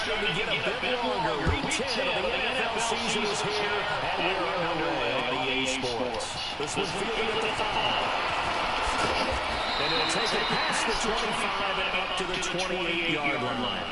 starting to get a bit longer. Week 10 of the NFL season is here, and we're underway on EA Sports. This one's fielded at the 5. And it'll take it past the 25 and up to the 28-yard line.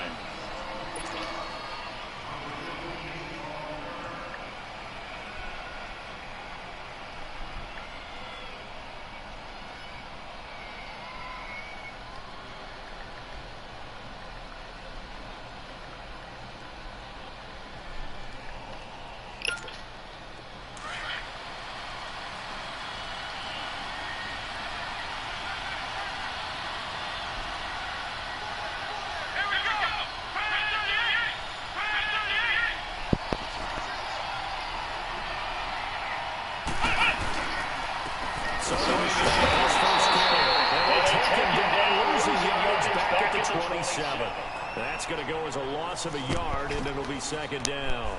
So his first carry. And they take him down, losing yards back at the 27. That's going to go as a loss of a yard, and it'll be second down.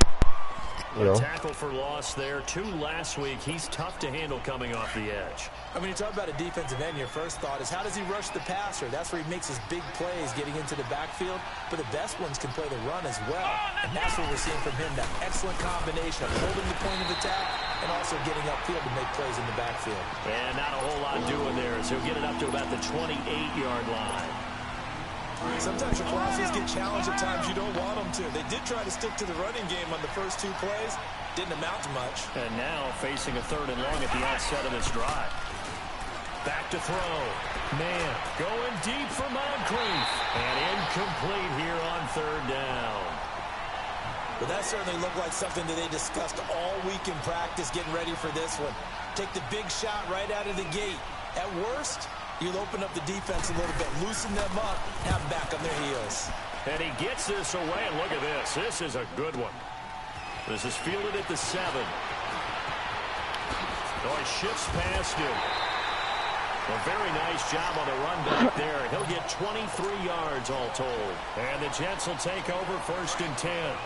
A tackle for loss there. 2 last week. He's tough to handle coming off the edge. I mean, you talk about a defensive end, your first thought is how does he rush the passer? That's where he makes his big plays getting into the backfield. But the best ones can play the run as well. And that's what we're seeing from him, that excellent combination of holding the point of attack and also getting upfield to make plays in the backfield. And not a whole lot doing there as he'll get it up to about the 28-yard line. Sometimes your philosophies get challenged at times you don't want them to. They did try to stick to the running game on the first 2 plays. Didn't amount to much. And now facing a 3rd and long at the outset of this drive. Back to throw. Man, going deep for Moncrief. And incomplete here on 3rd down. But that certainly looked like something that they discussed all week in practice getting ready for this one. Take the big shot right out of the gate. At worst, you'll open up the defense a little bit, loosen them up, have them back on their heels. And he gets this away, and look at this. This is a good one. This is fielded at the 7. Oh, he shifts past him. A very nice job on the run back there. He'll get 23 yards all told. And the Jets will take over 1st and 10.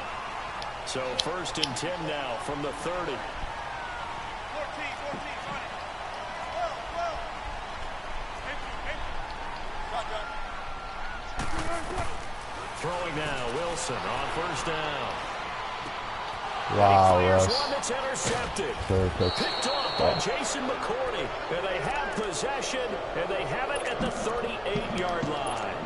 So 1st and 10 now from the 30. Throwing now, Wilson on 1st down. Wow, Russ. Russ. One that's intercepted. Picked off by Jason McCourty. And they have possession, and they have it at the 38-yard line.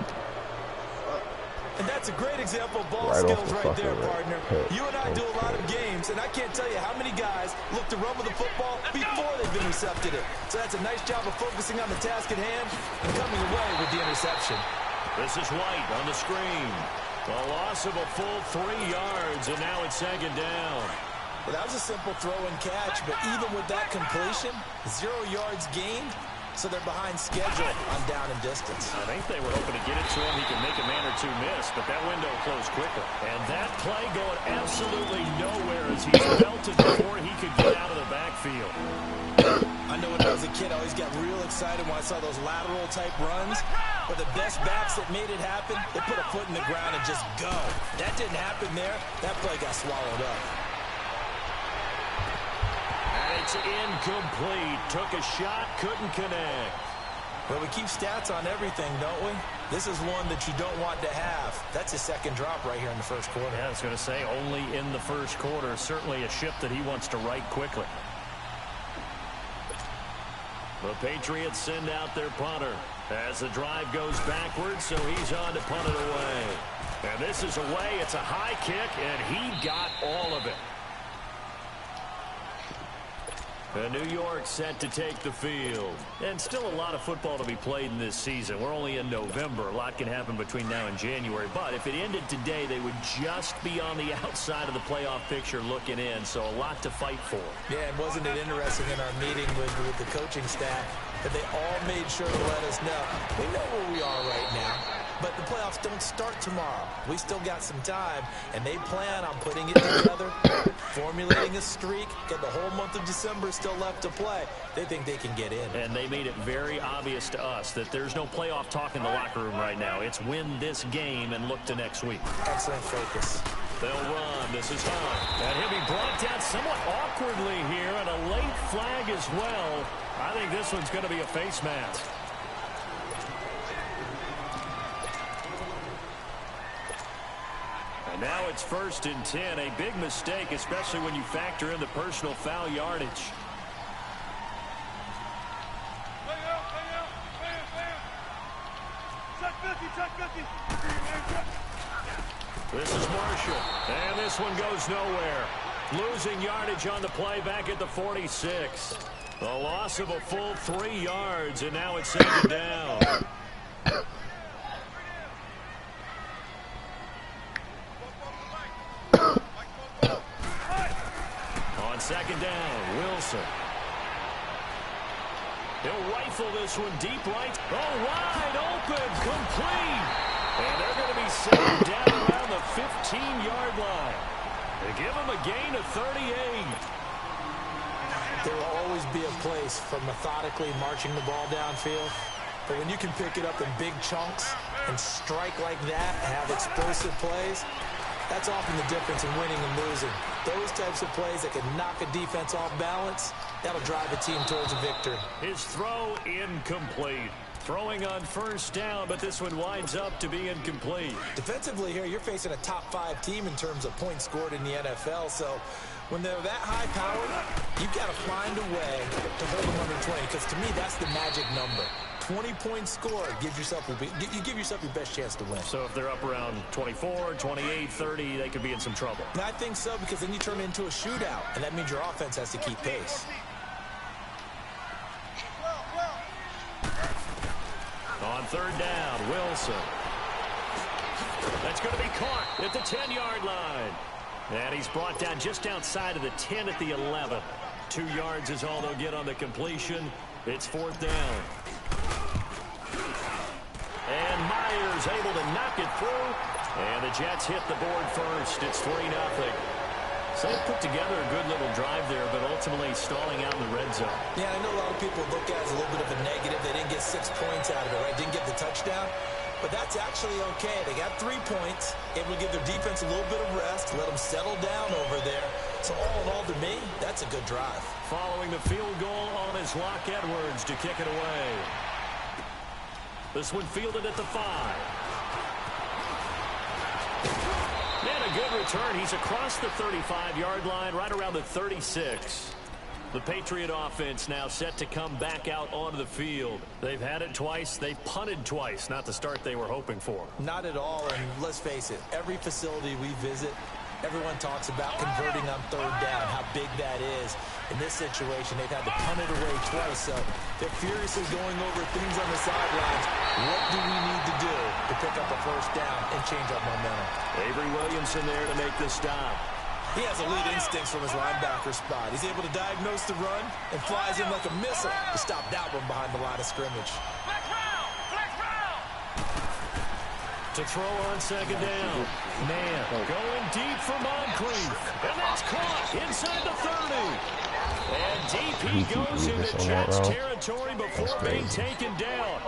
And that's a great example of ball skills right there, partner. You and I do a lot of games, and I can't tell you how many guys look to run with the football before they've intercepted it. So that's a nice job of focusing on the task at hand and coming away with the interception. This is White on the screen. A loss of a full 3 yards, and now it's 2nd down. Well, that was a simple throw and catch, but even with that completion, 0 yards gained, so they're behind schedule on down and distance. I think they were hoping to get it to him. He can make a man or 2 miss, but that window closed quickly. And that play going absolutely nowhere as he's belted before he could get out of the backfield. I know when I was a kid, I always got real excited when I saw those lateral-type runs. But the best backs that made it happen, they put a foot in the ground and just go. That didn't happen there. That play got swallowed up. And it's incomplete. Took a shot, couldn't connect. Well, we keep stats on everything, don't we? This is one that you don't want to have. That's a 2nd drop right here in the 1st quarter. Yeah, I was going to say, only in the 1st quarter. Certainly a ship that he wants to right quickly. The Patriots send out their punter as the drive goes backwards, so he's on to punt it away. And this is away. It's a high kick, and he got all of it. And New York set to take the field. And still a lot of football to be played in this season. We're only in November. A lot can happen between now and January. But if it ended today, they would just be on the outside of the playoff picture looking in. So a lot to fight for. Yeah, and wasn't it interesting in our meeting with the coaching staff that they all made sure to let us know. We know where we are right now. But the playoffs don't start tomorrow. We still got some time, and they plan on putting it together, formulating a streak, get the whole month of December still left to play. They think they can get in. And they made it very obvious to us that there's no playoff talk in the locker room right now. It's win this game and look to next week. Excellent focus. They'll run. This is Hunt. And he'll be brought down somewhat awkwardly here, and a late flag as well. I think this one's going to be a face mask. And now it's 1st and 10. A big mistake, especially when you factor in the personal foul yardage. This is Marshall, and this one goes nowhere. Losing yardage on the play back at the 46. A loss of a full 3 yards, and now it's 2nd down. On 2nd down, Wilson. He'll rifle this one deep right. Oh, wide open, complete. And they're going to be set down around the 15-yard line. They give him a gain of 38. There will always be a place for methodically marching the ball downfield. But when you can pick it up in big chunks and strike like that and have explosive plays, that's often the difference in winning and losing. Those types of plays that can knock a defense off balance, that'll drive a team towards a victory. His throw incomplete. Throwing on 1st down, but this one winds up to be incomplete. Defensively here, you're facing a top 5 team in terms of points scored in the NFL, so when they're that high-powered, you've got to find a way to hold them under 20, because to me, that's the magic number. 20 points scored, you give yourself your best chance to win. So if they're up around 24, 28, 30, they could be in some trouble. And I think so, because then you turn it into a shootout, and that means your offense has to keep pace. On 3rd down, Wilson. That's going to be caught at the 10-yard line. And he's brought down just outside of the 10 at the 11. 2 yards is all they'll get on the completion. It's 4th down. And Myers able to knock it through. And the Jets hit the board first. It's 3-0. So they put together a good little drive there, but ultimately stalling out in the red zone. Yeah, I know a lot of people look at it as a little bit of a negative. They didn't get 6 points out of it, right? Didn't get the touchdown. But that's actually okay. They got 3 points, able to give their defense a little bit of rest, let them settle down over there. So all in all, to me, that's a good drive. Following the field goal on his Locke Edwards to kick it away. This one fielded at the 5. And a good return. He's across the 35-yard line, right around the 36. The Patriot offense now set to come back out onto the field. They've had it twice. They've punted twice. Not the start they were hoping for. Not at all, and let's face it, every facility we visit, everyone talks about converting on 3rd down, how big that is. In this situation, they've had to punt it away twice, so they're furiously going over things on the sidelines. What do we need to do to pick up a 1st down and change our momentum? Avery Williamson there to make the stop. He has elite instincts from his linebacker spot. He's able to diagnose the run and flies in like a missile to stop that one behind the line of scrimmage. To throw on 2nd down. Man, going deep for Moncrief. And that's caught inside the 30. And deep he goes into Jets territory before being taken down.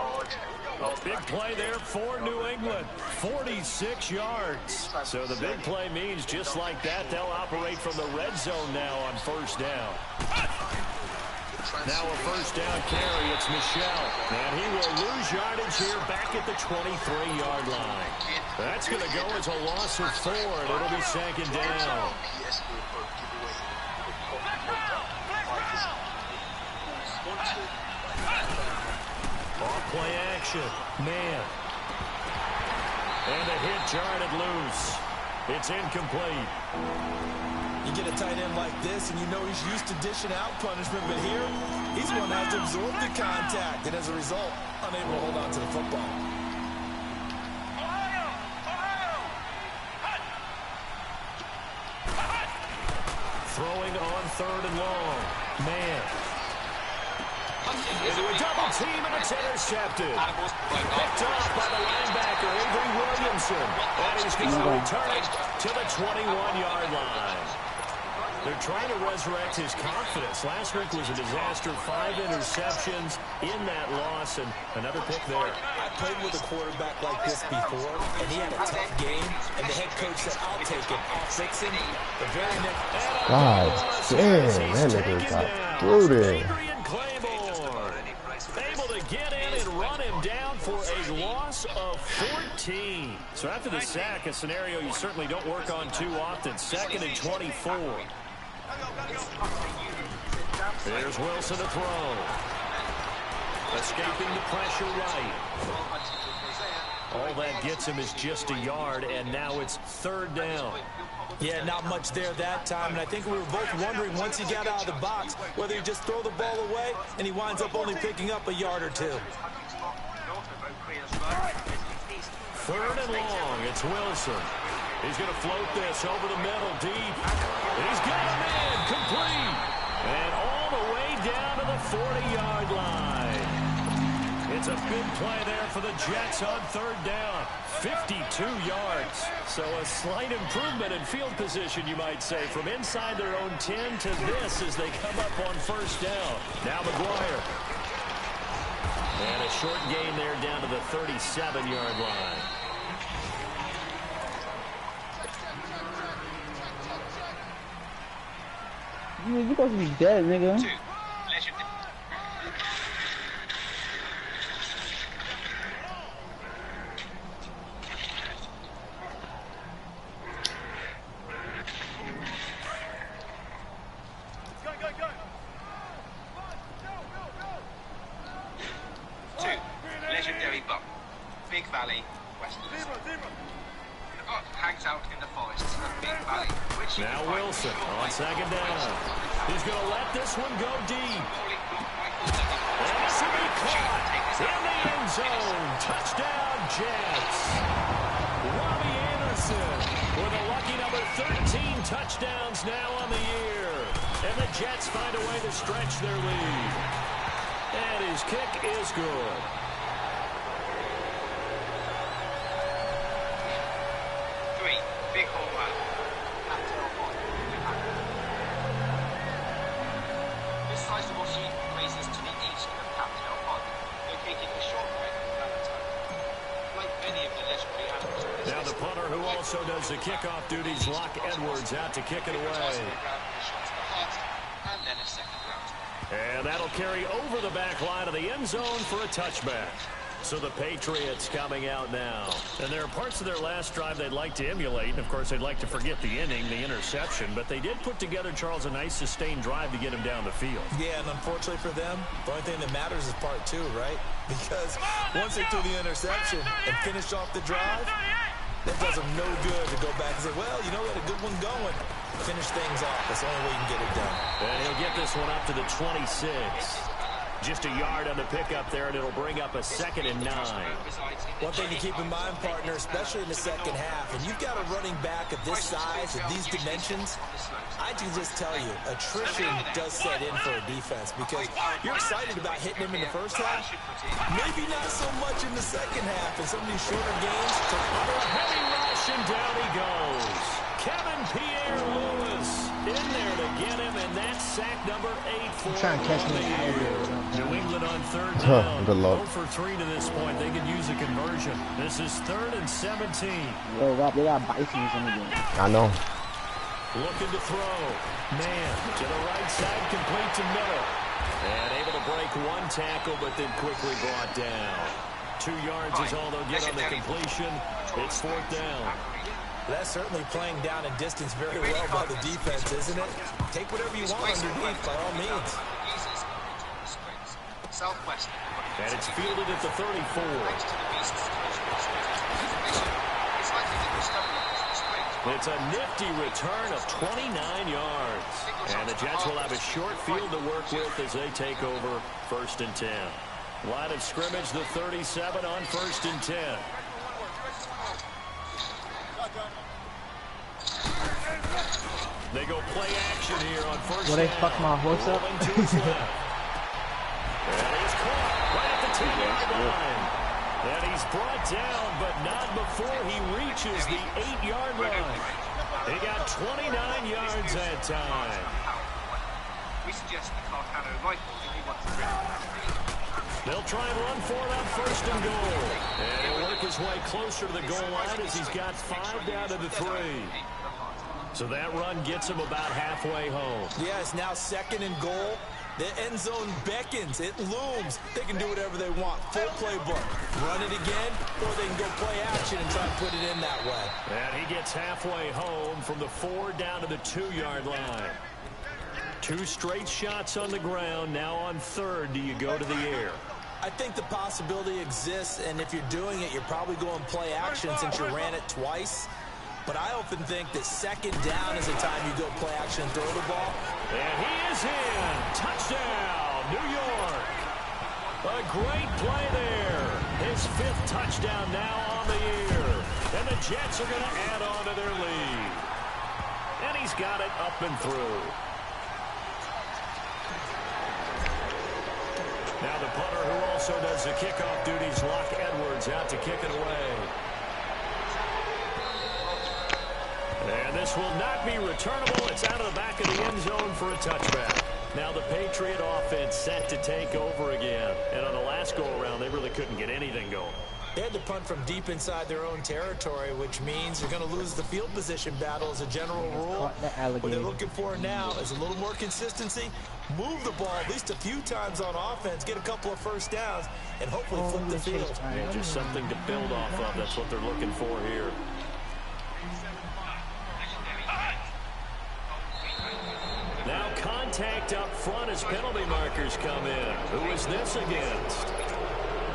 A big play there for New England. 46 yards. So the big play means just like that, they'll operate from the red zone now on 1st down. Now a 1st down carry. It's Michel. And he will lose yardage here back at the 23-yard line. That's going to go as a loss of 4, and it'll be 2nd down. Off play action. Man. And the hit jarred it loose. It's incomplete. You get a tight end like this, and you know he's used to dishing out punishment, but here, he's going to have to absorb the contact, and as a result, unable to hold on to the football. Throwing on 3rd and long. Man. Into a double team, and it's intercepted. Picked off by the linebacker, Avery Williamson. And he's going to return it to the 21-yard line. They're trying to resurrect his confidence. Last week was a disaster. 5 interceptions in that loss, and another pick there. I played with a quarterback like this before, and he had a tough game, and the head coach said, I'll take him, I'll fix him. The very next... God damn, that nigga got booted. Able to get in and run him down for a loss of 14. So after the sack, a scenario you certainly don't work on too often. 2nd and 24. There's Wilson to throw. Escaping the pressure right. All that gets him is just a yard, and now it's 3rd down. Yeah, not much there that time, and I think we were both wondering once he got out of the box whether he just throw the ball away and he winds up only picking up a yard or 2. 3rd and long. It's Wilson. He's going to float this over the middle deep. He's got him in. Complete. And all the way down to the 40-yard line. It's a big play there for the Jets on 3rd down. 52 yards. So a slight improvement in field position, you might say, from inside their own 10 to this as they come up on 1st down. Now McGuire. And a short gain there down to the 37-yard line. You supposed to be dead, nigga. 2, legendary buck. Big Valley, West London. The buck hangs out in the forests of Big Valley. Now Wilson on 2nd down. He's going to let this one go deep. And this will be caught in the end zone. Touchdown, Jets. Robbie Anderson with a lucky number 13 touchdowns now on the year. And the Jets find a way to stretch their lead. And his kick is good. Big home run. This sizable sheep grazes to the east of Captain Pond, located a short way from Valentine. Like many of the legendary animals of this now the punter who also does the kickoff duties, Locke Edwards, out to kick it away. And then a second round. And that'll carry over the back line of the end zone for a touchback. So the Patriots coming out now. And there are parts of their last drive they'd like to emulate. And, of course, they'd like to forget the inning, the interception. But they did put together, Charles, a nice sustained drive to get him down the field. Yeah, and unfortunately for them, the only thing that matters is part 2, right? Because once they threw the interception and finished off the drive, that does them no good to go back and say, well, you know, we had a good one going. Finish things off. That's the only way you can get it done. And he'll get this one up to the 26. Just a yard on the pickup there, and it'll bring up a 2nd and 9. One thing to keep in mind, partner, especially in the second half, and you've got a running back of this size, of these dimensions, I can just tell you, attrition does set in for a defense because you're excited about hitting him in the first half, maybe not so much in the second half, and some of these shorter games. Heavy rush, and down he goes. Kevin Pierre-Louis in there to get him, and that's sack number 8 for trying to catch me out here. New England on 3rd down. Good luck. 0 for 3 to this point. They could use a conversion. This is 3rd and 17. Yo, Rob, they got Bisons in the game. I know. Looking to throw. Man to the right side, complete to Miller. And able to break one tackle, but then quickly brought down. 2 yards is all they'll get on the completion. It's 4th down. That's certainly playing down in distance very well by the defense, isn't it? Take whatever you want underneath, by all means. Southwest. And it's fielded at the 34. It's a nifty return of 29 yards. And the Jets will have a short field to work with as they take over 1st and 10. Line of scrimmage, the 37 on 1st and 10. They go play action here on 1st down. Will they fuck my horse up? Rolling to his left. And he's caught right at the 10-yard line. And he's brought down, but not before he reaches the 8-yard line. He got 29 yards that time. We suggest the Carcano rifle if he wants to. They'll try and run for it on 1st and goal. And he'll work his way closer to the goal line as he's got 5 down to the 3. So that run gets him about halfway home. Yeah, it's now 2nd and goal. The end zone beckons. It looms. They can do whatever they want. Full playbook. Run it again, or they can go play action and try and put it in that way. And he gets halfway home from the 4 down to the 2-yard line. 2 straight shots on the ground. Now on 3rd, do you go to the air? I think the possibility exists, and if you're doing it, you're probably going play action since you ran it twice. But I often think that 2nd down is the time you go play action and throw the ball. And he is in. Touchdown, New York. A great play there. His 5th touchdown now on the year. And the Jets are going to add on to their lead. And he's got it up and through. Now the punter who also does the kickoff duties, Locke Edwards, out to kick it away. And this will not be returnable. It's out of the back of the end zone for a touchback. Now the Patriot offense set to take over again. And on the last go-around, they really couldn't get anything going. They had to punt from deep inside their own territory, which means they're going to lose the field position battle as a general rule. What they're looking for now is a little more consistency, move the ball at least a few times on offense, get a couple of first downs, and hopefully flip the field. Yeah, just something to build off of. That's what they're looking for here. Now contact up front as penalty markers come in. Who is this against?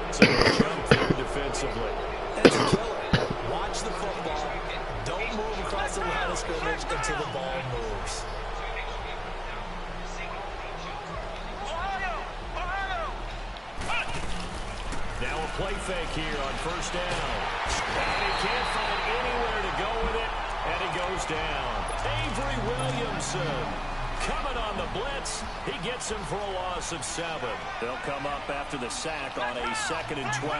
So jump there defensively. That's a killer. Watch the football. Don't move across the line of scrimmage until the ball moves. Now a play fake here on 1st down. And he can't find anywhere to go with it, and he goes down. Avery Williamson coming on the blitz. He gets him for a loss of 7. They'll come up after the sack on a 2nd and 12.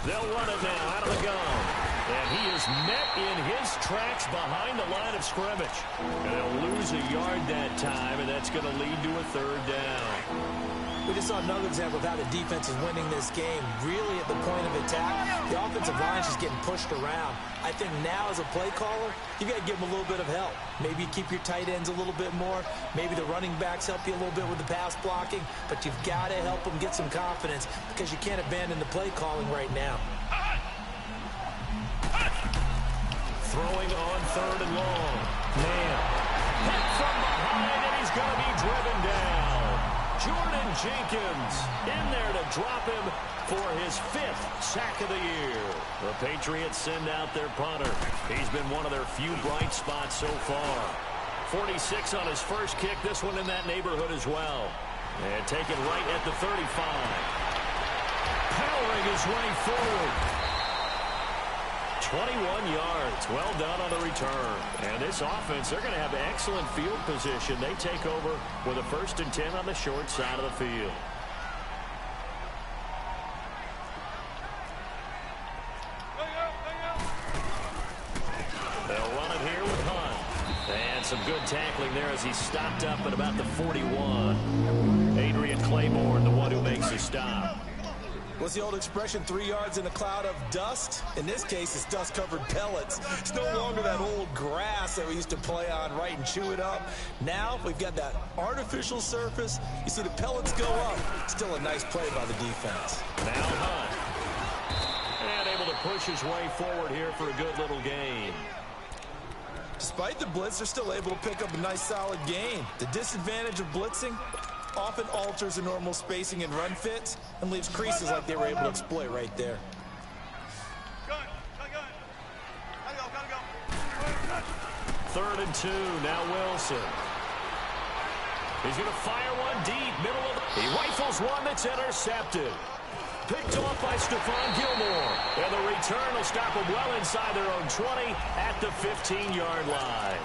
They'll run it now out of the gun. And he is met in his tracks behind the line of scrimmage. And they'll lose a yard that time, and that's going to lead to a 3rd down. We just saw another example of how the defense is winning this game. Really at the point of attack, the offensive line is just getting pushed around. I think now as a play caller, you got to give them a little bit of help. Maybe keep your tight ends a little bit more. Maybe the running backs help you a little bit with the pass blocking. But you've got to help them get some confidence because you can't abandon the play calling right now. Throwing on 3rd and long. Man, hit from behind, and he's going to be driven down. Jordan Jenkins in there to drop him for his 5th sack of the year. The Patriots send out their punter. He's been one of their few bright spots so far. 46 on his first kick. This one in that neighborhood as well. And taken right at the 35. Powering his way forward. 21 yards. Well done on the return. And this offense, they're going to have excellent field position. They take over with a 1st and 10 on the short side of the field. They'll run it here with Hunt. And some good tackling there as he stopped up at about the 41. Adrian Claiborne, the one who makes the stop. What's the old expression, 3 yards in a cloud of dust? In this case, it's dust-covered pellets. It's no longer that old grass that we used to play on, right, and chew it up. Now we've got that artificial surface. You see the pellets go up. Still a nice play by the defense. Now Hunt. And able to push his way forward here for a good little gain. Despite the blitz, they're still able to pick up a nice, solid gain. The disadvantage of blitzing often alters the normal spacing and run fits and leaves creases like they were able to exploit right there. 3rd and 2. Now Wilson. He's going to fire one deep. Middle of the... He rifles one that's intercepted. Picked off by Stephon Gilmore. And the return will stop them well inside their own 20 at the 15-yard line.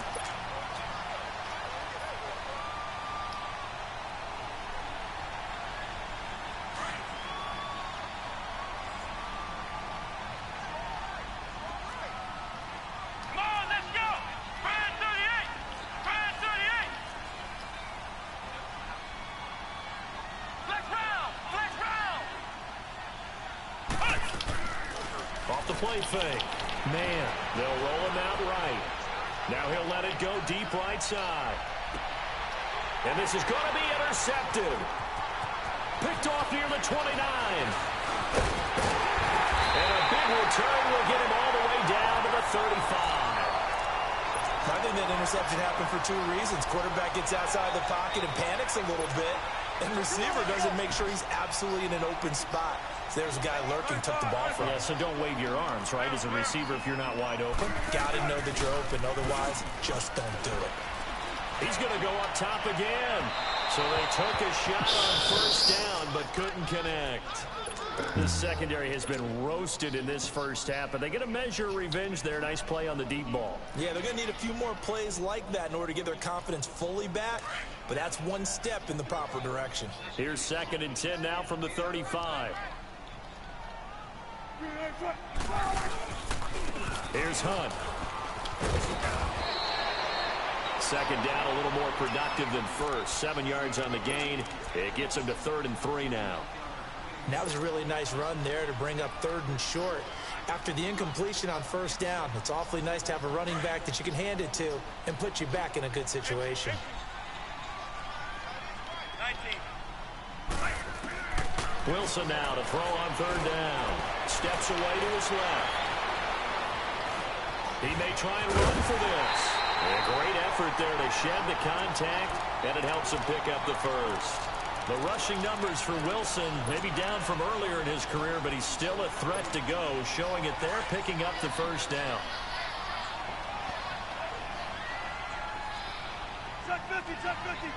Off the play fake. Man, they'll roll him out right. Now he'll let it go deep right side. And this is going to be intercepted. Picked off near the 29. And a big return will get him all the way down to the 35. I think that interception happened for two reasons. Quarterback gets outside the pocket and panics a little bit. And receiver doesn't make sure he's absolutely in an open spot. So there's a guy lurking, took the ball from him. Yeah, so don't wave your arms, right, as a receiver if you're not wide open. Got to know that you're open. Otherwise, just don't do it. He's going to go up top again. So they took a shot on first down, but couldn't connect. The secondary has been roasted in this first half, but they get a measure of revenge there. Nice play on the deep ball. Yeah, they're going to need a few more plays like that in order to get their confidence fully back, but that's one step in the proper direction. Here's 2nd and 10 now from the 35. Here's Hunt. 2nd down, a little more productive than first. 7 yards on the gain. It gets him to 3rd and 3 now. And that was a really nice run there to bring up 3rd and short. After the incompletion on first down, it's awfully nice to have a running back that you can hand it to and put you back in a good situation. 19. Wilson now to throw on 3rd down. Steps away to his left. He may try and run for this. A great effort there to shed the contact, and it helps him pick up the first. The rushing numbers for Wilson may be down from earlier in his career, but he's still a threat to go, showing it there, picking up the first down. Check 50, check 50.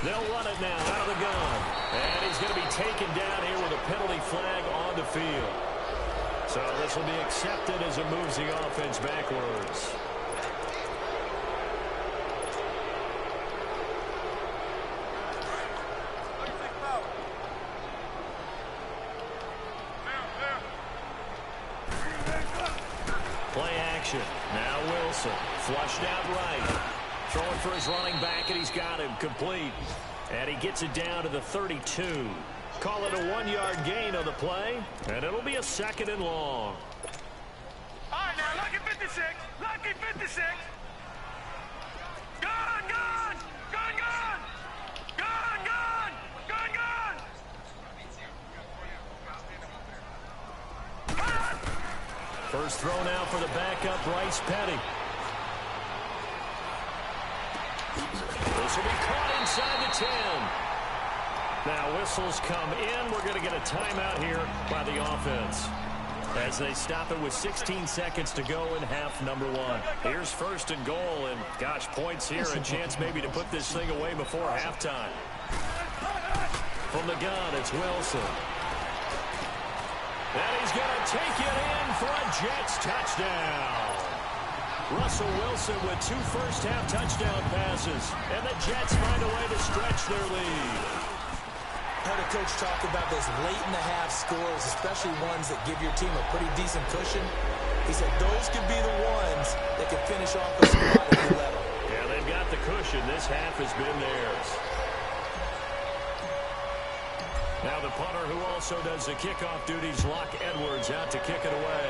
They'll run it now out of the gun. And he's going to be taken down here with a penalty flag on the field. So this will be accepted as it moves the offense backwards. Play action. Now Wilson. Flushed out right. Throwing for his running back, and he's got him complete. And he gets it down to the 32. Call it a 1-yard gain on the play, and it'll be a 2nd and long. All right, now, lucky 56. Lucky 56. Gone, gone. Gone, gone. Gone, gone. Gone, gone. Gone. First throw now for the backup, Bryce Petty. This will be caught inside the 10. Now whistles come in. We're going to get a timeout here by the offense as they stop it with 16 seconds to go in half number 1. Here's 1st and goal, and gosh, points here, a chance maybe to put this thing away before halftime. From the gun, it's Wilson. And he's going to take it in for a Jets touchdown. Russell Wilson with 2 first-half touchdown passes, and the Jets find a way to stretch their lead. I heard a coach talk about those late-in-the-half scores, especially ones that give your team a pretty decent cushion. He said those could be the ones that could finish off the squad if you let them. Yeah, they've got the cushion. This half has been theirs. Now the punter who also does the kickoff duties, Locke Edwards, out to kick it away.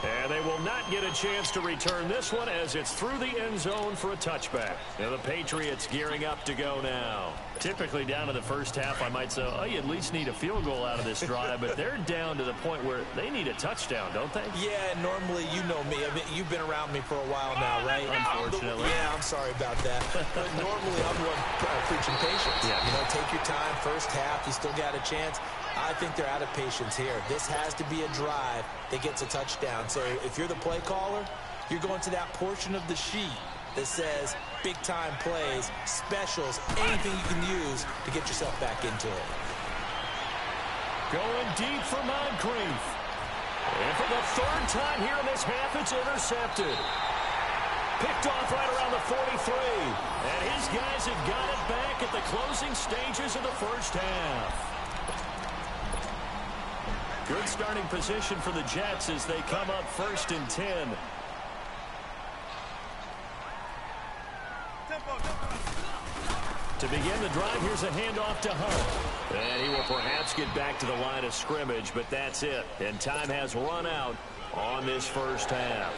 And they will not get a chance to return this one as it's through the end zone for a touchback. Now the Patriots gearing up to go now. Typically down to the first half, I might say, oh, you at least need a field goal out of this drive, but they're down to the point where they need a touchdown, don't they? Yeah, normally, you know me. I mean, you've been around me for a while now, right? Unfortunately. I'm sorry about that. But normally, I'm the one preaching patience. Yeah. You know, take your time. First half, you still got a chance. I think they're out of patience here. This has to be a drive that gets a touchdown. So if you're the play caller, you're going to that portion of the sheet that says big-time plays, specials, anything you can use to get yourself back into it. Going deep for Moncrief. And for the 3rd time here in this half, it's intercepted. Picked off right around the 43. And his guys have got it back at the closing stages of the first half. Good starting position for the Jets as they come up 1st and 10. To begin the drive, here's a handoff to Hunt. And he will perhaps get back to the line of scrimmage, but that's it. And time has run out on this first half.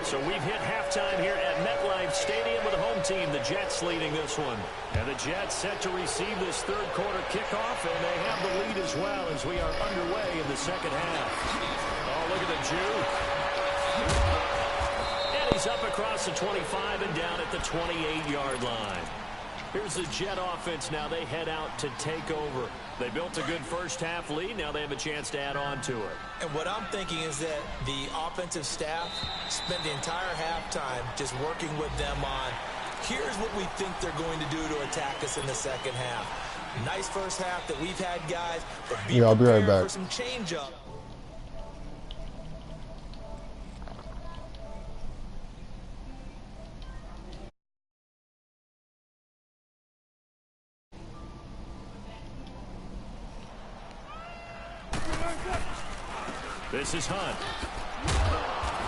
So we've hit halftime here at MetLife Stadium with the home team, the Jets, leading this one. And the Jets set to receive this third quarter kickoff, and they have the lead as well as we are underway in the second half. Oh, look at the juke. And he's up across the 25 and down at the 28-yard line. Here's the Jet offense now. They head out to take over. They built a good first half lead. Now they have a chance to add on to it. And what I'm thinking is that the offensive staff spent the entire halftime just working with them on, here's what we think they're going to do to attack us in the second half. Nice first half that we've had, guys, but I'll be right back for some change up. This is Hunt.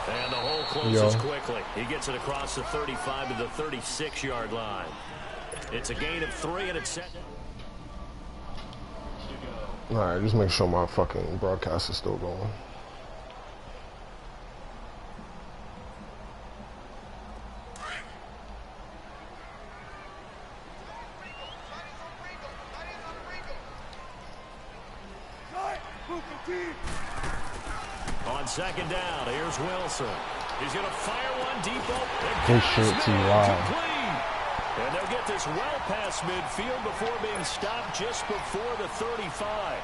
And the hole closes quickly. He gets it across the 35 to the 36-yard line. It's a gain of 3, and it's set. Alright, just make sure my fucking broadcast is still going. On second down, here's Wilson. He's going to fire one deep open. This shit too wild. And they'll get this well past midfield before being stopped just before the 35.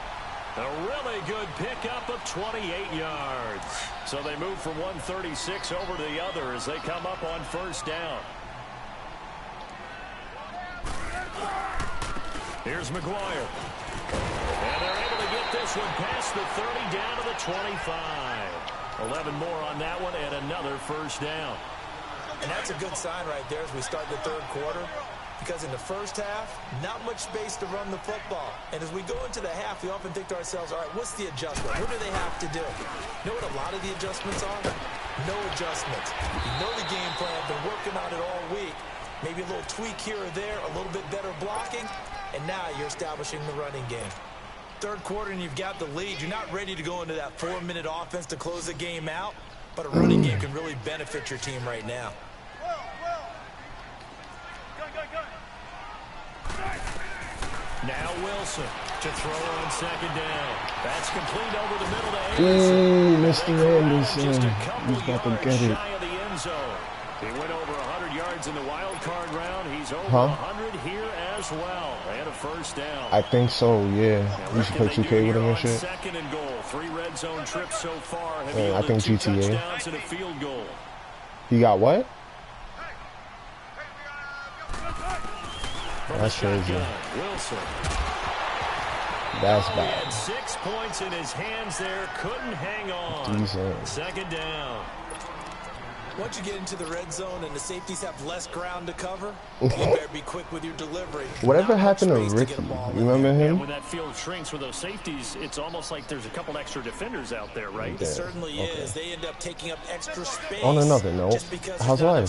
A really good pickup of 28 yards. So they move from 136 over to the other as they come up on first down. Here's McGuire. And they're able to get this one past the 30 down to the 25. 11 more on that one and another first down. And that's a good sign right there as we start the third quarter, because in the first half, not much space to run the football. And as we go into the half, we often think to ourselves, all right, what's the adjustment? What do they have to do? You know what a lot of the adjustments are? No adjustments. You know the game plan, been working on it all week. Maybe a little tweak here or there, a little bit better blocking, and now you're establishing the running game. Third quarter and you've got the lead. You're not ready to go into that 4-minute offense to close the game out, but a running game can really benefit your team right now. Now Wilson to throw on second down. That's complete over the middle to Mr. Anderson. Anderson. He's about to get it. Shy of the end zone. He went over 100 yards in the wild card round. He's over 100 here as well. And a first down. I think so, yeah. We should play 2K with him and shit. Second and goal. 3 red zone trips so far. I think GTA. Touchdowns and a field goal. He got what? That's crazy. Wilson. That's He bad. had 6 points in his hands there. Couldn't hang on. Decent. Second down. Once you get into the red zone and the safeties have less ground to cover, you better be quick with your delivery. Whatever happened to Ricky? You remember him? When that field shrinks with those safeties, it's almost like there's a couple extra defenders out there, right? It certainly is. They end up taking up extra space. On another note, how's life?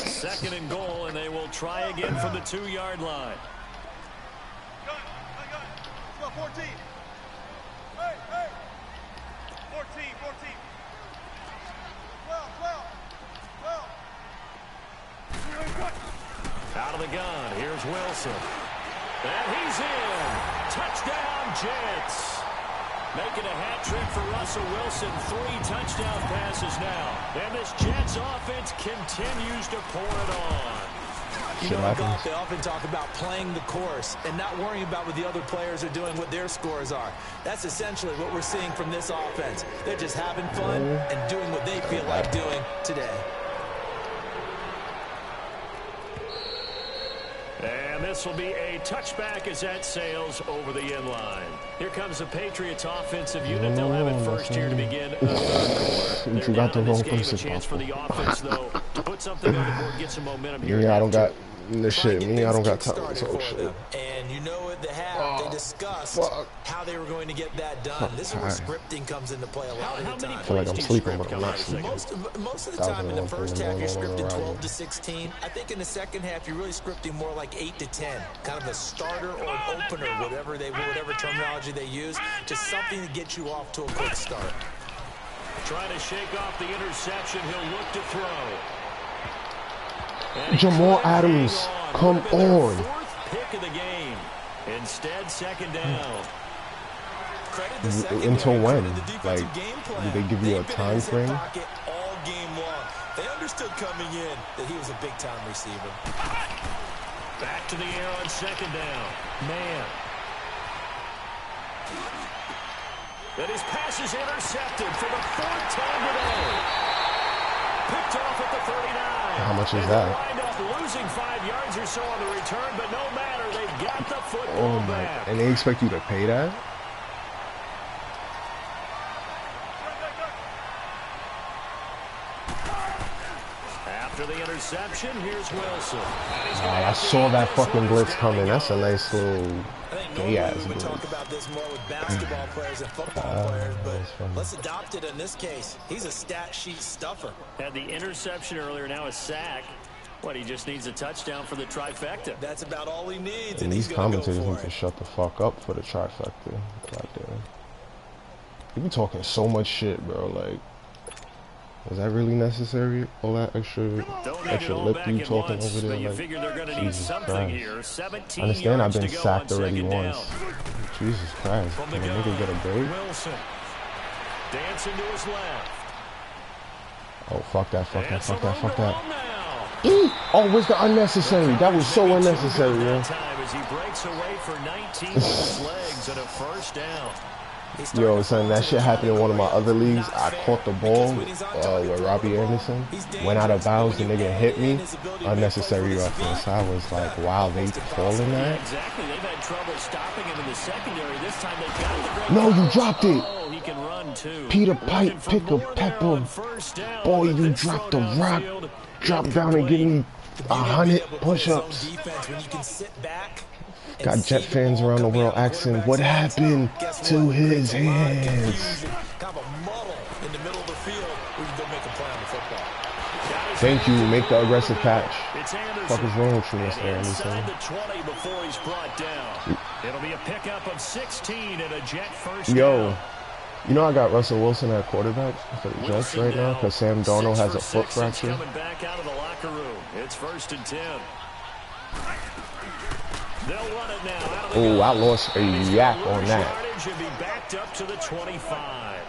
Second and goal, and they will try again from the 2-yard line. 14. Hey, hey. 14. 12. Out of the gun, here's Wilson. And he's in. Touchdown, Jets. Making a hat trick for Russell Wilson. 3 touchdown passes now. And this Jets offense continues to pour it on. You know, in golf, they often talk about playing the course and not worrying about what the other players are doing, what their scores are. That's essentially what we're seeing from this offense. They're just having fun and doing what they feel like doing today. And this will be a touchback as that sails over the end line. Here comes the Patriots offensive unit. They'll have it first here to begin the third quarter. They're down in this game, a chance for the offense, though, to put something on the board, get some momentum here. Yeah, I don't got this shit. I don't got time. And you know at the half, they discussed Fuck. how they were going to get that done. This is where scripting comes into play a lot of the time. I feel like I'm sleeping, but I'm not sleeping. Most of the time in the first half, you're scripting 12 to 16. I think in the second half, you're really scripting more like 8 to 10. Kind of a starter or an opener, whatever terminology they use. Just something to get you off to a quick start. Trying to shake off the interception. He'll look to throw. Jamal Adams, come on. Fourth pick of the game. Instead, second down. Until when? Like, do they give you a time frame? All game long. They understood coming in that he was a big-time receiver. Back to the air on second down. Man. And his pass is intercepted for the fourth time today. Picked off at the 39. How much is that? Wind up losing 5 yards or so on the return, but no matter, they've got the football back. And they expect you to pay that? After the interception, here's Wilson. I saw that fucking blitz coming. That's a nice little gay ass We would blitz. talk about this more with basketball players and football players, but let's adopt it in this case. He's a stat sheet stuffer. Had the interception earlier, now a sack. What, he just needs a touchdown for the trifecta. That's about all he needs, And he's these going to go commentators for need to it. shut the fuck up for the trifecta. Right there. You be talking so much shit, bro. Like, is that really necessary? All that extra lip you talking over there? You Like, figure they're going to need Jesus something Christ. here. 17 I understand I've been yards to go sacked on already second once. down. Jesus Christ. From Can the a nigga get a break? Wilson. Dancing to his left. Oh, fuck that, fuck that, And fuck some that, fuck room to that. run now. Oh, where's the unnecessary? That was so unnecessary, That man. time as he breaks away for 19 with his legs and a first down. Yo, son, that shit happened in one of my other leagues. I caught the ball with Robbie Anderson. Went out of bounds, the nigga hit me. Unnecessary roughness. I was like, wow, they calling that? Exactly. They've had trouble stopping him in the secondary. This time they've got the great No, you dropped it. Oh, he can run too. Peter Pipe, pick a pepper. Boy, you dropped the rock. Drop down and give me 100 push-ups. When you can sit back. Got Jet fans around the world asking, what happened to his hands? Kind of a muddle in the middle of the field where you go make a play on the football. Thank you. Make the aggressive catch. It's Anderson. Fuck is wrong with you, Mr. Inside Anderson? the 20 before he's brought down. It'll be a pickup of 16 and a Jet first Yo, down. you know I got Russell Wilson at quarterback for the Jets Wilson right now because Sam Darnold has a 6 foot for 6. fracture. Coming back out of the locker room. It's 1st and 10. They'll run it now. Out of the Oh, gun. I lost a yak on Lose that. yardage and be backed up to the 25.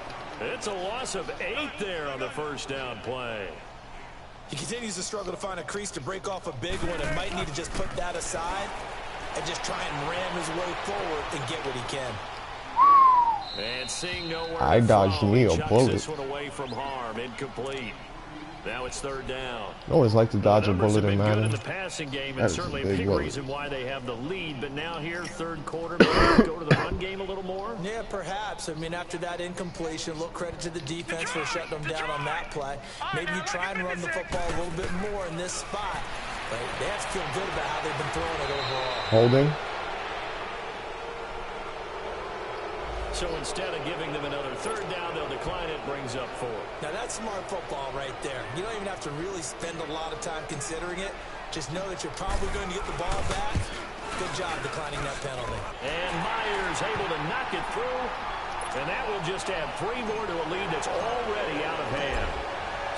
It's a loss of 8 there on the first down play. He continues to struggle to find a crease to break off a big one and might need to just put that aside and just try and ram his way forward and get what he can. And seeing nowhere I to dodged throw, me he a chucks bullet. this one away from harm, incomplete. Now it's 3rd down. I always like to dodge a Numbers have bullet in been good in Madden. the passing game, That and is a certainly a big big bullet. reason why they have the lead. But now here, 3rd quarter, maybe go to the run game a little more. Yeah, perhaps. I mean, after that incompletion, look, credit to the defense for shutting them down on that play. Maybe you try and run the football a little bit more in this spot. But they have to feel good about how they've been throwing it overall. Holding. So instead of giving them another 3rd down, they'll decline it, brings up 4. Now, that's smart football right there. You don't even have to really spend a lot of time considering it. Just know that you're probably going to get the ball back. Good job declining that penalty. And Myers able to knock it through. And that will just add 3 more to a lead that's already out of hand.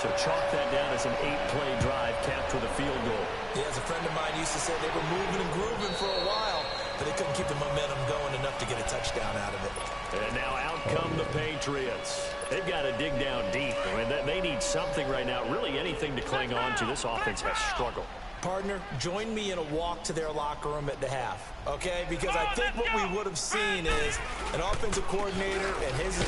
So chalk that down as an 8-play drive capped with a field goal. Yeah, as a friend of mine used to say, they were moving and grooving for a while, but they couldn't keep the momentum going enough to get a touchdown out of it. And now out come the Patriots. They've got to dig down deep. I mean, they need something right now, really anything to cling on to. This offense has struggled. Partner, join me in a walk to their locker room at the half, okay? Because I think what we would have seen is an offensive coordinator and his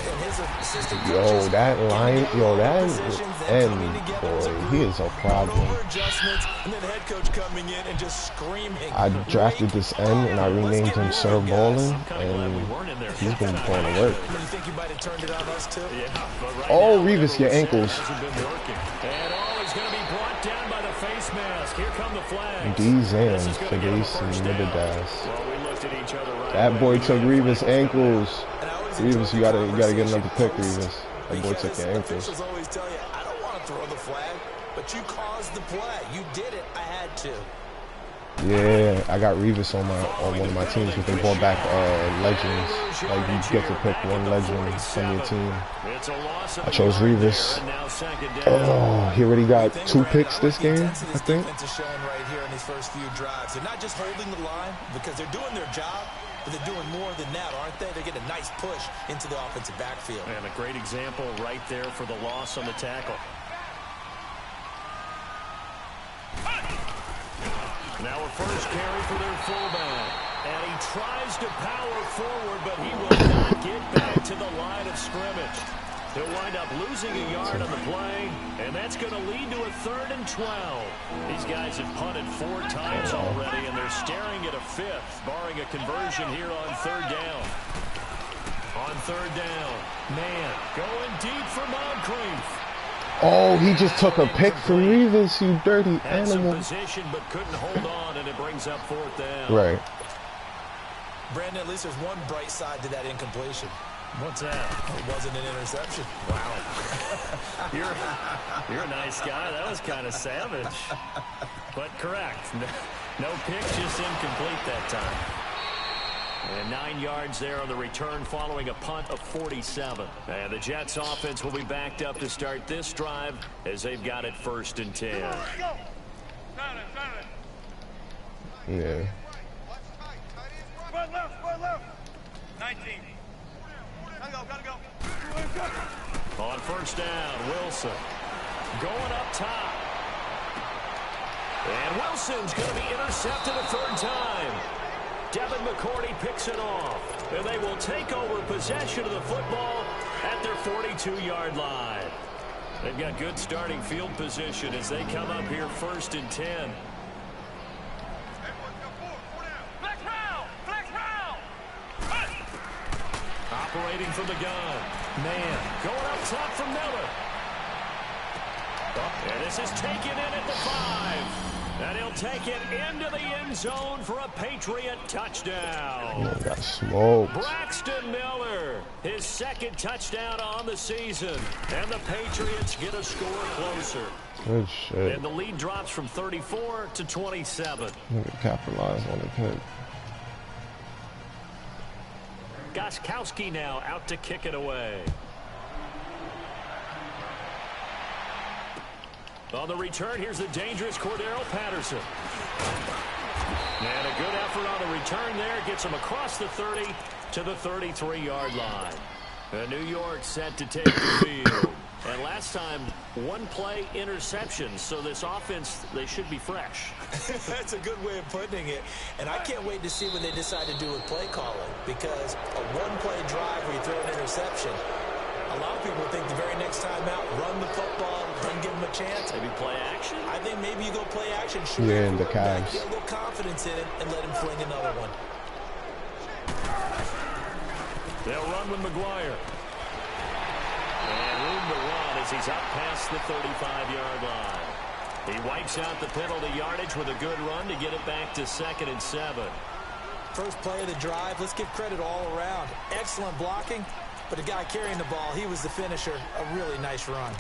assistant Yo, coaches that line, yo, that positions, them end, coming together as a boy, group, he is a problem. over adjustments, and then the head coach coming in and just screaming. I drafted this end and I renamed him Sir Ballin, and he's been playing to work. You think you might have turned it on us too? Yeah, but right Oh, now, Revis, your whatever we said ankles. hasn't been working. And all is going to be brought down by the face mask. Here come the flags. These This and is gonna get him a first down. Dash. Well, we looked at each other right That away. boy We took knew Revis' the flag was ankles. And I always Revis, enjoy you gotta the get another conversation pick, post, Revis. That boy took because your ankles. officials always tell you, I don't want to throw the flag, but you caused the play. You did it. I had to. Yeah, I got Revis on one of my teams because they brought back legends. Like you get to pick one legend from your team. It's a loss of I chose a yard Revis. there, and now second down. Oh, he already got Thing, 2 Brandon, picks I this like the game, intensity I this think. defense is showing right here in these first few drives. They're not just holding the line because they're doing their job, but they're doing more than that, aren't they? They're getting a nice push into the offensive backfield. And a great example right there for the loss on the tackle. Now a first carry for their fullback. And he tries to power forward, but he will not get back to the line of scrimmage. He'll wind up losing a yard on the play, and that's going to lead to a 3rd and 12. These guys have punted 4 times already, and they're staring at a 5th, barring a conversion here on 3rd down. On 3rd down, man, going deep for Moncrief. Oh, he just took a pick from Revis, you dirty Had some animal. position, but couldn't hold on, and it brings up 4th down. Right. Brandon, at least there's one bright side to that incompletion. What's that? It wasn't an interception. Wow. You're a nice guy. That was kind of savage. But correct. No pick, just incomplete that time. And 9 yards there on the return following a punt of 47. And the Jets offense will be backed up to start this drive as they've got it 1st and 10. Yeah. Right left. 19. Gotta go. On 1st down, Wilson going up top. And Wilson's going to be intercepted a 3rd time. Devin McCourty picks it off. And they will take over possession of the football at their 42-yard line. They've got good starting field position as they come up here 1st and 10. Operating from the gun. Man, going up top from Miller. And this is taken in at the 5. And he'll take it into the end zone for a Patriot touchdown. Oh, got smoked. Braxton Miller, his 2nd touchdown on the season. And the Patriots get a score closer. Good shit. And the lead drops from 34 to 27. Nigga capitalized on the pick. Gostkowski now out to kick it away. On the return, here's the dangerous Cordero Patterson. And a good effort on the return there. Gets him across the 30 to the 33-yard line. New York set to take the field. And last time, 1 play interception. So this offense, they should be fresh. That's a good way of putting it. And I can't wait to see what they decide to do with play calling. Because a 1-play drive where you throw an interception, a lot of people think the very next time out, run the football, don't give them a chance. Maybe play action? I think maybe you go play action. Sure, Yeah, in the back, Cavs. get a little confidence in it, and let him fling another one. They'll run with McGuire. And room to run as he's up past the 35-yard line. He wipes out the penalty yardage with a good run to get it back to 2nd and 7. First play of the drive, let's give credit all around. Excellent blocking, but the guy carrying the ball, he was the finisher. A really nice run.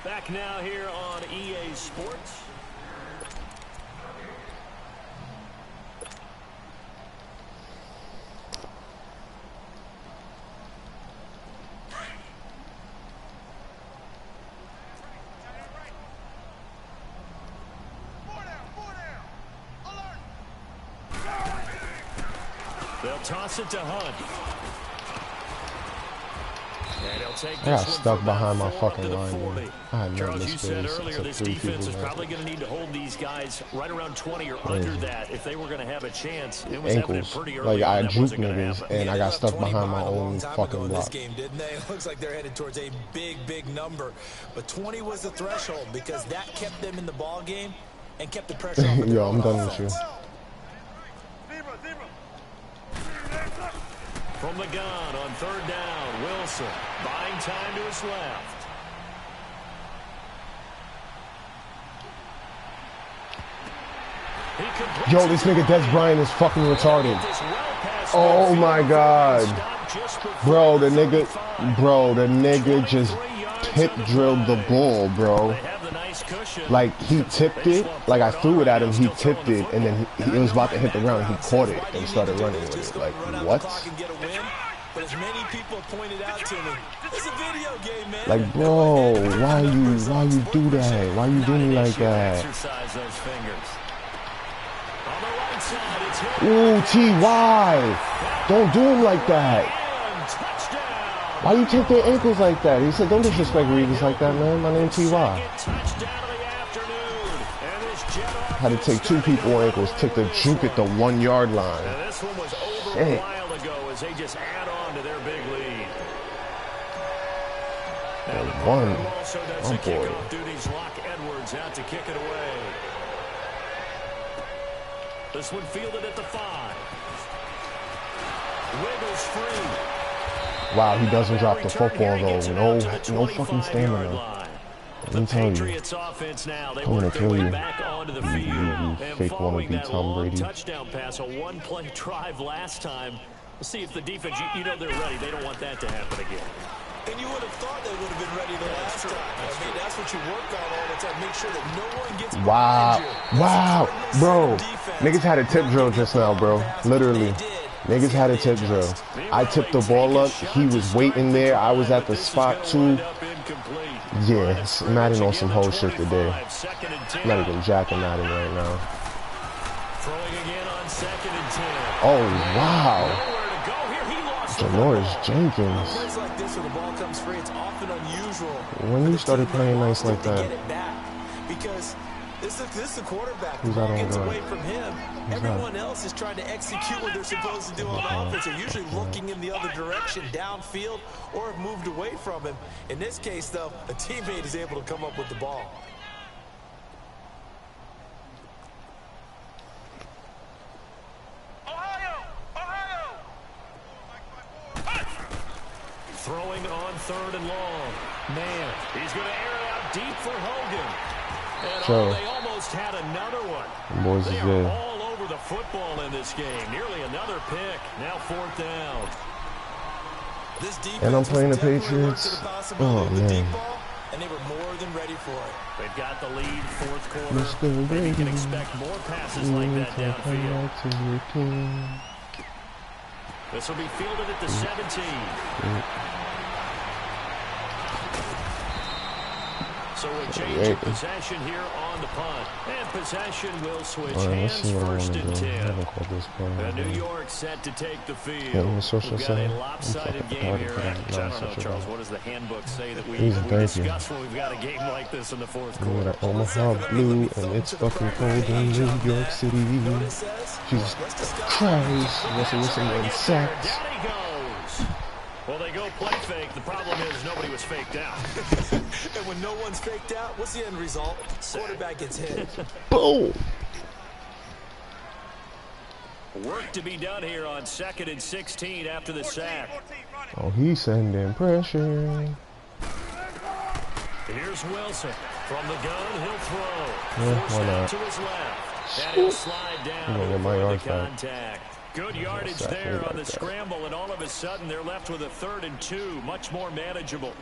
Back now here on EA Sports. They'll toss it to Hunt. And he'll take I got this one stuck for behind about my 4 up to fucking the line, 40. man. I had no Charles, you said space. earlier Took this 3 defense people is back. probably going to need to hold these guys right around 20 or Crazy. under that if they were going to have a chance. It was evident Ankles. pretty early Like, on I that juke wasn't going to niggas, happen. and I They got left stuck 20 behind my a long own time fucking ago in this block. game, didn't they? It looks like they're headed towards a big number. But 20 was the threshold because that kept them in the ball game and kept the pressure on the Yo, I'm done offense. with you. Zebra. From the gun on third down, Wilson buying time to his left. Yo, this nigga Des Bryant is fucking retarded. Oh my god. Bro, the nigga just tip drilled the ball, bro. Like, he tipped it, like I threw it at him, he tipped it, and then he was about to hit the ground, and he caught it and started running with it. Like, what? But as many people pointed out to me, it's a video game, man. Like, bro, why you do that? Why you do me like that? Ooh, T.Y. Don't do him like that. Why you take their ankles like that? He said, don't disrespect Reeves like that, man. My name's T.Y. Had to take two people's ankles, took the juke at the 1 yard line. This one was over a while ago as they just add on to their big lead. One. Also does the kickoff duties. Lock Edwards out to kick it away. This one fielded at the 5. Wiggles free. Wow, he doesn't drop the football though. No fucking stamina. Let me tell you, I'm gonna kill you. You fake wannabe Tom Brady. Touchdown pass, a one-play drive last time. We'll see if the defense, you know they're ready. They don't want that to happen again. And you would have thought they would have been ready the last time. I mean, that's what you work on all the time. Make sure that no one gets wow, bro. Niggas had a tip drill just now, bro. Literally. Niggas had a tip drill. I tipped the ball up. He was waiting there. I was at the spot too. Yeah, it's Madden on some whole shit today. I'm not even jacking Madden right now. Oh, wow. Janoris Jenkins. When you started playing nice like that? Because this is the quarterback. Who's that on gets guard? away from him. Everyone else is trying to execute what they're supposed to do on offense. They're usually looking in the other direction, downfield, or have moved away from him. In this case, though, a teammate is able to come up with the ball. Throwing on third and long. Man, he's going to air it out deep for Hogan. And they almost had another one. Boys They is are good. all over the football in this game. Nearly another pick. Now fourth down. And I'm playing the Patriots. Oh, man. And they were more than ready for it. They've got the lead, fourth quarter. Mr. Maybe you can expect more passes like that downfield. This will be fielded at the 17. So a change of possession here on the punt. And possession will switch hands first and 10. New York set to take the field. We've got a lopsided game here. I don't know, Charles, what does the handbook say that we discuss when we've got a game like this in the fourth quarter? Omaha blue, and it's fucking cold in New York City. Jesus Christ. Russell Wilson getting sacked. Down he goes. Well, they go play fake. The problem is nobody was faked out. And when no one's faked out, what's the end result? Quarterback gets hit. Boom. Work to be done here on 2nd and 16 after the sack. Oh, he's sending pressure. Here's Wilson. From the gun, he'll throw. Yeah, Forced why out not? to his left. And he'll slide down I'm gonna get my before the yards back. contact. Good yardage there on the scramble, and all of a sudden they're left with a 3rd and 2. Much more manageable.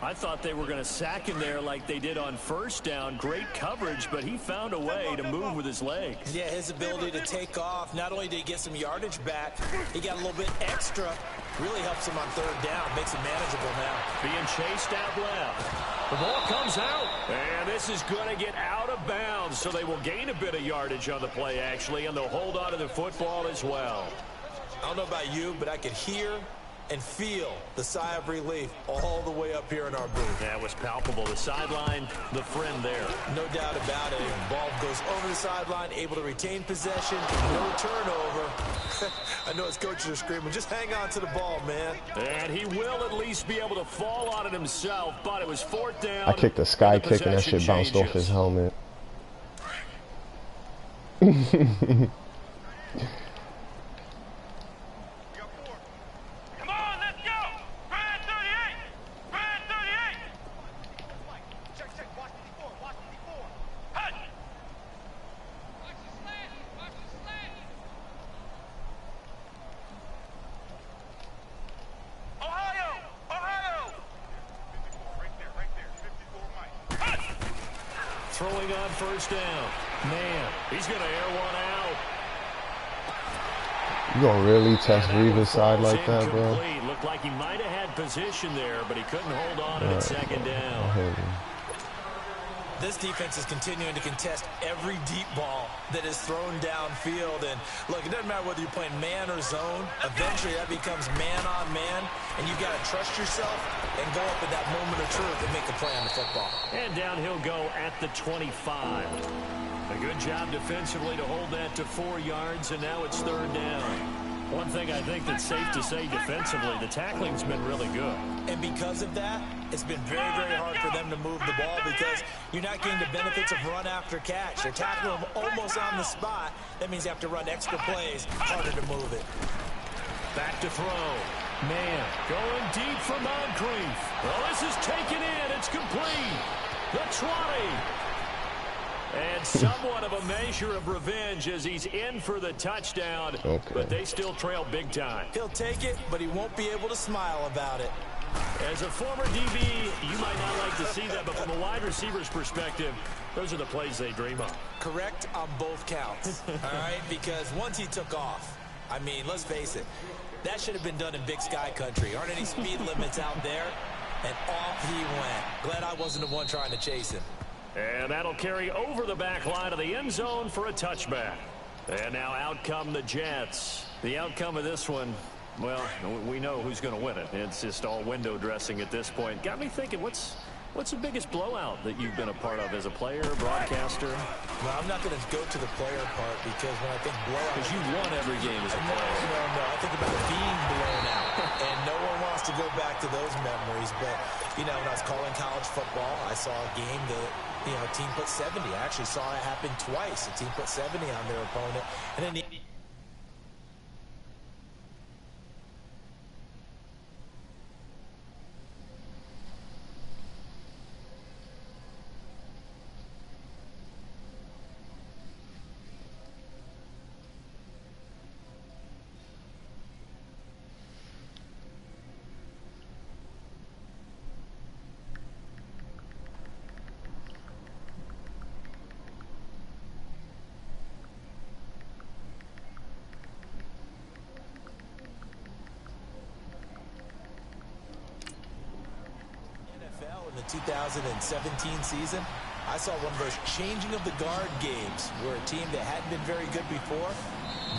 I thought they were going to sack him there like they did on first down. Great coverage, but he found a way to move with his legs. Yeah, his ability to take off. Not only did he get some yardage back, he got a little bit extra. Really helps him on 3rd down. Makes it manageable now. Being chased out left. The ball comes out. And this is going to get out of bounds, so they will gain a bit of yardage on the play, actually, and they'll hold on to the football as well. I don't know about you, but I could hear and feel the sigh of relief all the way up here in our booth. That was palpable. The sideline, the friend there. No doubt about it. Ball goes over the sideline, able to retain possession, no turnover. I know his coaches are screaming, just hang on to the ball, man. And he will at least be able to fall on it himself, but it was 4th down. I kicked a sky kick and that shit bounced off his helmet. throwing on first down. Man, he's going to air one out. You gonna really test Reva's side like that, bro? Looked like he might have had position there, but he couldn't hold on at second down. This defense is continuing to contest every deep ball that is thrown downfield. And look, it doesn't matter whether you're playing man or zone. Eventually, that becomes man on man, and you've got to trust yourself and go up at that moment of truth and make a play on the football. And down he'll go at the 25. A good job defensively to hold that to 4 yards, and now it's third down. One thing I think that's safe to say defensively, the tackling's been really good. And because of that, it's been very, very hard for them to move the ball because you're not getting the benefits of run after catch. They're tackling them almost on the spot. That means you have to run extra plays, harder to move it. Back to throw. Man, going deep for Moncrief. Well, this is taken in. It's complete. The 20. And somewhat of a measure of revenge as he's in for the touchdown. Okay. But they still trail big time. He'll take it, but he won't be able to smile about it. As a former DB, you might not like to see that, but from a wide receiver's perspective, those are the plays they dream of. Correct on both counts, all right? Because once he took off, I mean, let's face it, that should have been done in Big Sky country. Aren't any speed limits out there? And off he went. Glad I wasn't the one trying to chase him. And that'll carry over the back line of the end zone for a touchback. And now out come the Jets. The outcome of this one, well, we know who's going to win it. It's just all window dressing at this point. Got me thinking, what's the biggest blowout that you've been a part of as a player, broadcaster? Well, I'm not going to go to the player part because when I think blowout... Because you won every game as a player. No. I think about being blown out. And no one wants to go back to those memories. But, you know, when I was calling college football, I saw a game that... You know, a team put 70. I actually saw it happen twice. A team put 70 on their opponent. And then the 2017 season, I saw one of those changing of the guard games where a team that hadn't been very good before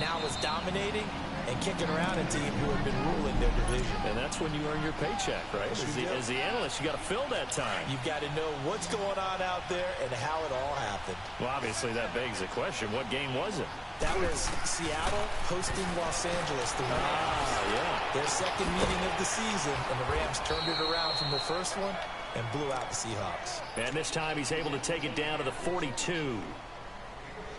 now was dominating and kicking around a team who had been ruling their division. And that's when you earn your paycheck, right? As the analyst, you got to fill that time. You've got to know what's going on out there and how it all happened. Well, obviously, that begs the question, what game was it? That was Seattle hosting Los Angeles, the Rams. Yeah. Their second meeting of the season, and the Rams turned it around from the first one and blew out the Seahawks. And this time he's able to take it down to the 42.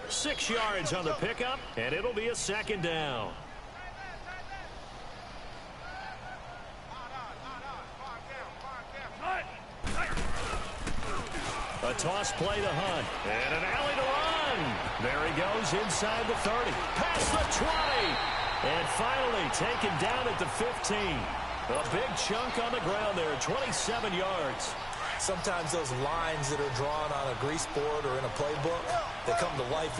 6 yards on the pickup, and it'll be a second down. A toss play to Hunt, and an alley to run. There he goes inside the 30, past the 20, and finally taken down at the 15. A big chunk on the ground there, 27 yards. Sometimes those lines that are drawn on a grease board or in a playbook, they come to life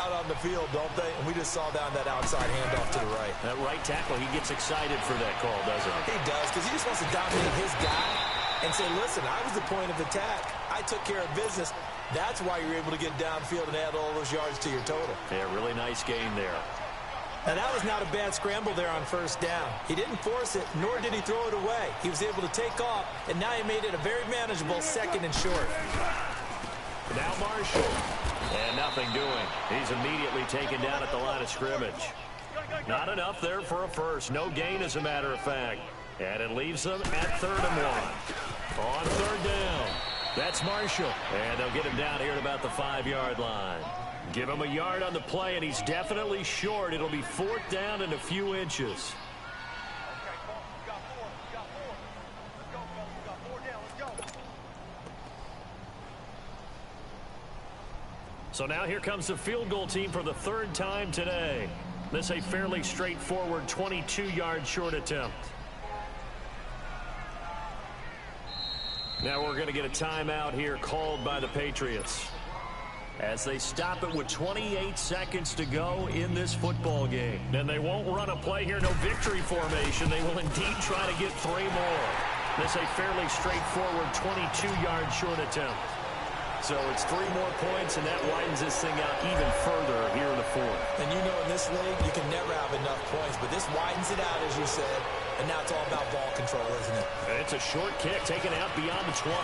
out on the field, don't they? And we just saw down that outside handoff to the right. That right tackle, he gets excited for that call, doesn't he? He does, because he just wants to dominate his guy and say, listen, I was the point of attack. I took care of business. That's why you're able to get downfield and add all those yards to your total. Yeah, really nice game there. Now, that was not a bad scramble there on first down. He didn't force it, nor did he throw it away. He was able to take off, and now he made it a very manageable second and short. Now Marshall. And nothing doing. He's immediately taken down at the line of scrimmage. Not enough there for a first. No gain, as a matter of fact. And it leaves them at 3rd and 1. On 3rd down. That's Marshall. And they'll get him down here at about the 5-yard line. Give him a yard on the play, and he's definitely short. It'll be 4th down and a few inches. So now here comes the field goal team for the 3rd time today. This a fairly straightforward 22-yard short attempt. Now we're going to get a timeout here called by the Patriots as they stop it with 28 seconds to go in this football game. And they won't run a play here, no victory formation. They will indeed try to get 3 more. This a fairly straightforward 22-yard short attempt. So it's 3 more points, and that widens this thing out even further here in the 4th. And you know in this league, you can never have enough points, but this widens it out, as you said. And now it's all about ball control, isn't it? And it's a short kick taken out beyond the 20.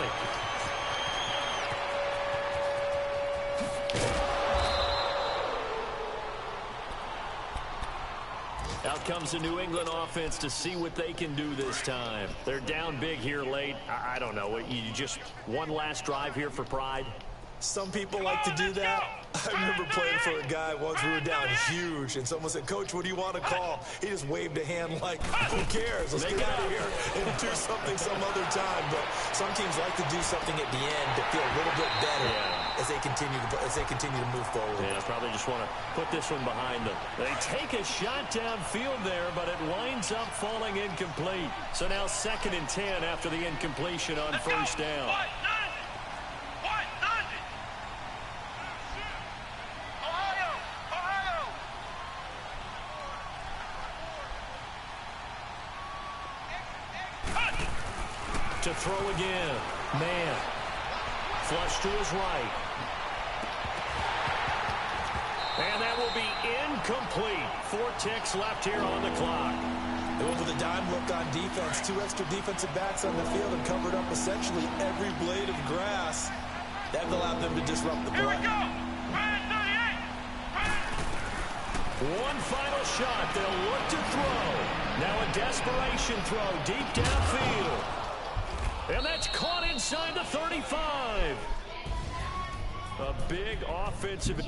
Out comes the New England offense to see what they can do this time. They're down big here late. I don't know. You just one last drive here for pride? Some people like to do that. I remember playing for a guy once. We were down huge, and someone said, "Coach, what do you want to call?" He just waved a hand like, "Who cares? Let's get out of here and do something some other time." But some teams like to do something at the end to feel a little bit better as they continue to move forward. Yeah, probably just want to put this one behind them. They take a shot downfield there, but it winds up falling incomplete. So now 2nd and 10 after the incompletion on first down. To throw again. Man. Flush to his right. And that will be incomplete. 4 ticks left here on the clock. They went with a dime look on defense. 2 extra defensive backs on the field and covered up essentially every blade of grass. That allowed them to disrupt the play. One final shot. They'll look to throw. Now a desperation throw deep downfield. And that's caught inside the 35. A big offensive.